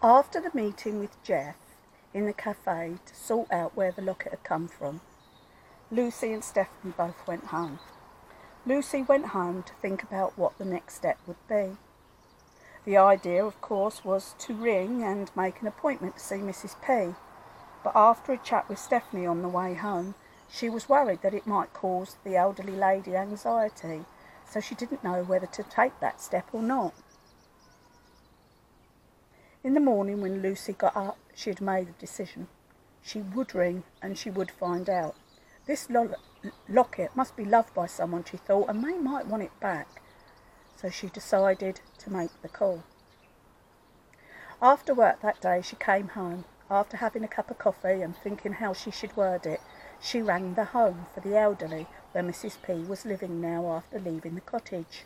After the meeting with Jeff in the cafe to sort out where the locket had come from, Lucy and Stephanie both went home. Lucy went home to think about what the next step would be. The idea, of course, was to ring and make an appointment to see Mrs. P. But after a chat with Stephanie on the way home, she was worried that it might cause the elderly lady anxiety, so she didn't know whether to take that step or not. In the morning when Lucy got up, she had made a decision. She would ring and she would find out. This locket must be loved by someone, she thought, and they might want it back. So she decided to make the call. After work that day, she came home. After having a cup of coffee and thinking how she should word it, she rang the home for the elderly where Mrs. P was living now after leaving the cottage.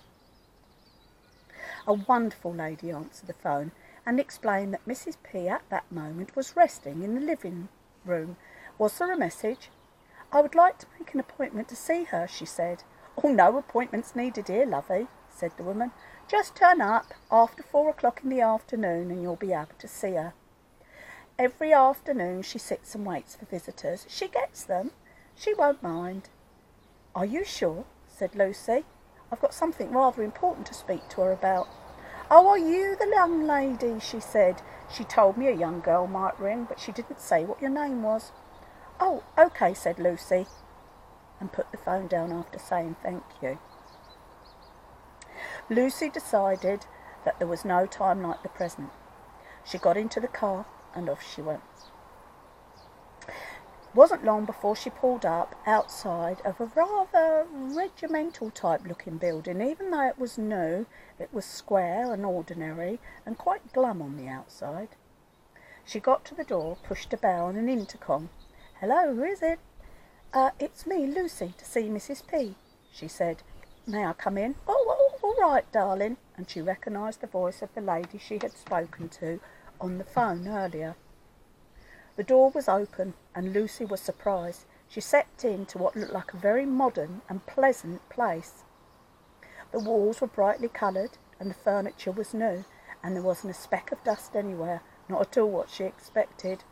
A wonderful lady answered the phone and explained that Mrs. P at that moment was resting in the living room. Was there a message? I would like to make an appointment to see her, she said. Oh, no appointments needed here, lovey, said the woman. Just turn up after 4 o'clock in the afternoon and you'll be able to see her. Every afternoon she sits and waits for visitors. She gets them. She won't mind. Are you sure? Said Lucy. I've got something rather important to speak to her about. Oh, are you the young lady? She said. She told me a young girl might ring, but she didn't say what your name was. Oh, OK, said Lucy, and put the phone down after saying thank you. Lucy decided that there was no time like the present. She got into the car and off she went. It wasn't long before she pulled up outside of a rather regimental type looking building. Even though it was new, it was square and ordinary and quite glum on the outside. She got to the door, pushed a bell and an intercom. Hello, who is it? It's me, Lucy, to see Mrs. P, she said. May I come in? Oh, all right, darling. And she recognised the voice of the lady she had spoken to on the phone earlier. The door was open and Lucy was surprised. She stepped into what looked like a very modern and pleasant place. The walls were brightly coloured and the furniture was new, and there wasn't a speck of dust anywhere, not at all what she expected.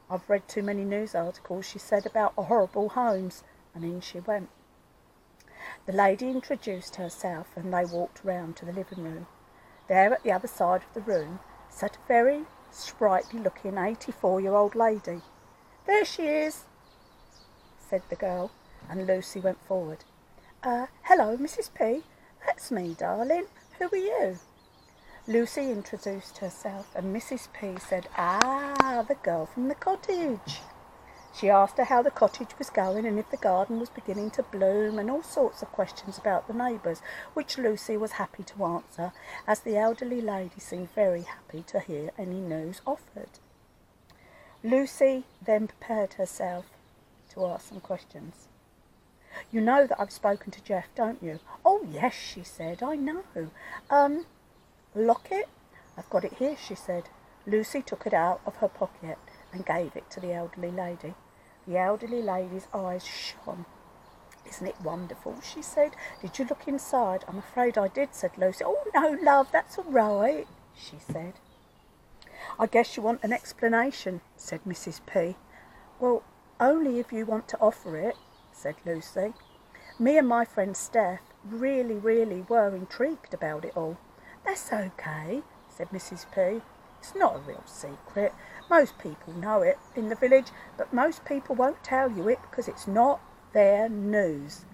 I've read too many news articles, she said, about horrible homes, and in she went. The lady introduced herself and they walked round to the living room. There at the other side of the room sat a very sprightly looking 84-year-old lady. There she is, said the girl, and Lucy went forward. Hello, Mrs. P. That's me, darling. Who are you? Lucy introduced herself and Mrs. P said, the girl from the cottage. She asked her how the cottage was going and if the garden was beginning to bloom and all sorts of questions about the neighbours, which Lucy was happy to answer, as the elderly lady seemed very happy to hear any news offered. Lucy then prepared herself to ask some questions. You know that I've spoken to Jeff, don't you? Oh, yes, she said, I know. Locket? I've got it here, she said. Lucy took it out of her pocket and gave it to the elderly lady. The elderly lady's eyes shone. Isn't it wonderful, she said. Did you look inside? I'm afraid I did, said Lucy. Oh, no, love, that's all right, she said. I guess you want an explanation, said Mrs. P. Well, only if you want to offer it, said Lucy. Me and my friend Steph really were intrigued about it all. That's okay, said Mrs. P. It's not a real secret. Most people know it in the village, but most people won't tell you it because it's not their news.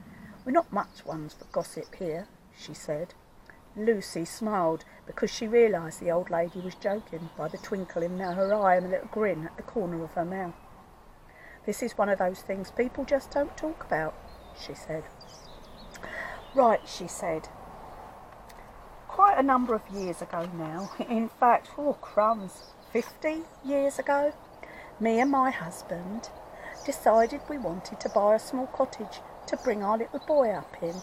We're not much ones for gossip here, she said. Lucy smiled because she realised the old lady was joking by the twinkle in her eye and the little grin at the corner of her mouth. This is one of those things people just don't talk about, she said. Right, she said. Quite a number of years ago now, in fact, 50 years ago, me and my husband decided we wanted to buy a small cottage to bring our little boy up in.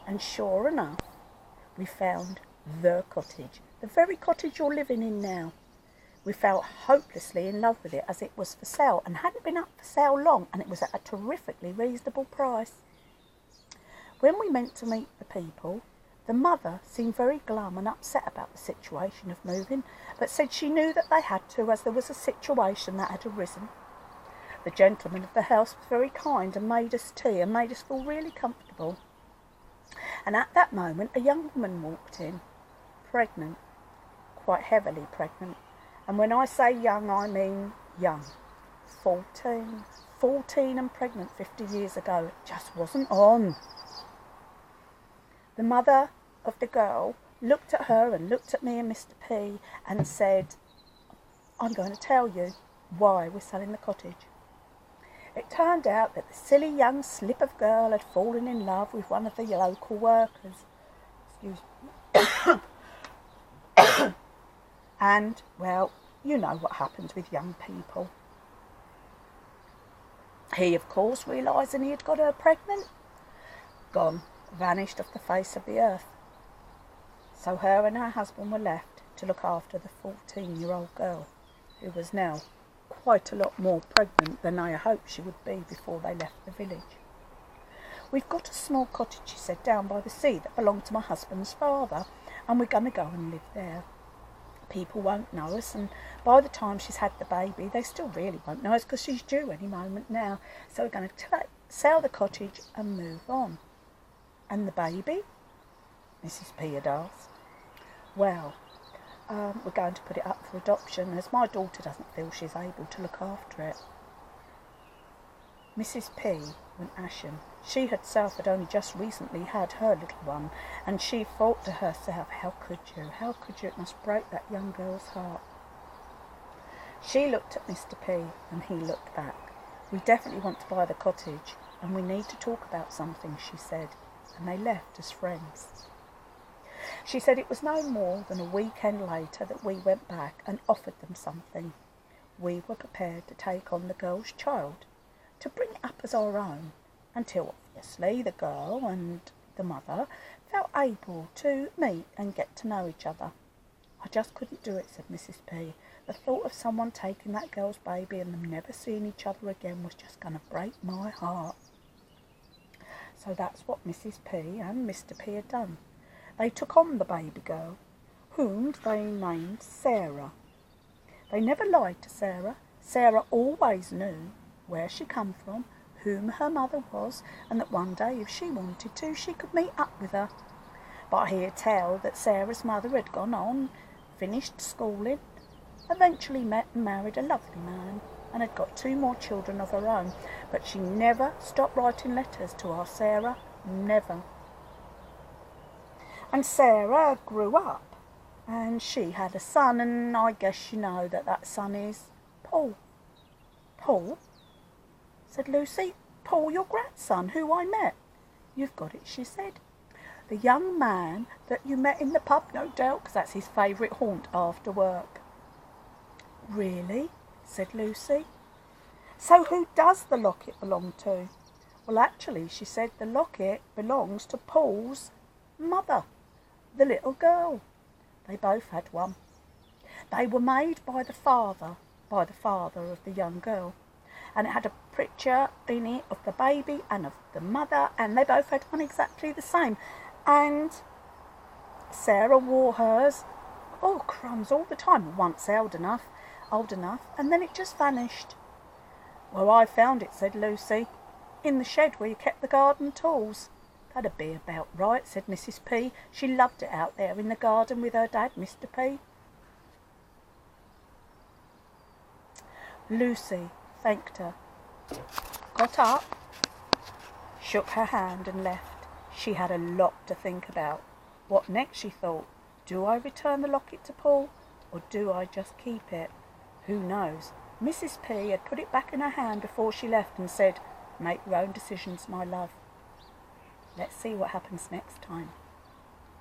And sure enough, we found the cottage, the very cottage you're living in now. We fell hopelessly in love with it as it was for sale and hadn't been up for sale long, and it was at a terrifically reasonable price. When we went to meet the people, The mother seemed very glum and upset about the situation of moving, but said she knew that they had to, as there was a situation that had arisen. The gentleman of the house was very kind and made us tea and made us feel really comfortable. And at that moment a young woman walked in, pregnant, quite heavily pregnant. And when I say young, I mean young. 14 and pregnant 50 years ago. It just wasn't on. The mother of the girl looked at her and looked at me and Mr. P and said, I'm going to tell you why we're selling the cottage. It turned out that the silly young slip of girl had fallen in love with one of the local workers. Excuse me. And, well, you know what happens with young people. He, of course, realising he had got her pregnant, gone, vanished off the face of the earth. So her and her husband were left to look after the 14-year-old girl, who was now quite a lot more pregnant than I hoped she would be before they left the village. We've got a small cottage, she said, down by the sea that belonged to my husband's father, and we're going to go and live there. People won't know us, and by the time she's had the baby, they still really won't know us because she's due any moment now. So we're going to sell the cottage and move on. And the baby? Mrs. P had asked. Well, we're going to put it up for adoption, as my daughter doesn't feel she's able to look after it. Mrs. P went ashen. She herself had only just recently had her little one, and she thought to herself, how could you? How could you? It must break that young girl's heart. She looked at Mr. P and he looked back. We definitely want to buy the cottage and we need to talk about something, she said, and they left as friends. She said it was no more than a weekend later that we went back and offered them something. We were prepared to take on the girl's child, to bring it up as our own, until obviously the girl and the mother felt able to meet and get to know each other. I just couldn't do it, said Mrs. P. The thought of someone taking that girl's baby and them never seeing each other again was just going to break my heart. So that's what Mrs. P and Mr. P had done. They took on the baby girl, whom they named Sarah. They never lied to Sarah. Sarah always knew where she come from, whom her mother was, and that one day, if she wanted to, she could meet up with her. But I hear tell that Sarah's mother had gone on, finished schooling, eventually met and married a lovely man, and had got 2 more children of her own. But she never stopped writing letters to our Sarah, never. And Sarah grew up, and she had a son, and I guess you know that son is Paul. Paul? Said Lucy. Paul, your grandson, who I met. You've got it, she said. The young man that you met in the pub, no doubt, because that's his favourite haunt after work. Really? Said Lucy. So who does the locket belong to? Well, actually, she said, the locket belongs to Paul's mother, the little girl. They both had one. They were made by the father of the young girl. And it had a picture in it of the baby and of the mother, and they both had one exactly the same. And Sarah wore hers, oh crumbs, all the time, once old enough, and then it just vanished. Well, I found it, said Lucy, in the shed where you kept the garden tools. That'd be about right, said Mrs. P. She loved it out there in the garden with her dad, Mr. P. Lucy thanked her, got up, shook her hand and left. She had a lot to think about. What next, she thought? Do I return the locket to Paul, or do I just keep it? Who knows? Mrs. P had put it back in her hand before she left and said, make your own decisions, my love. Let's see what happens next time.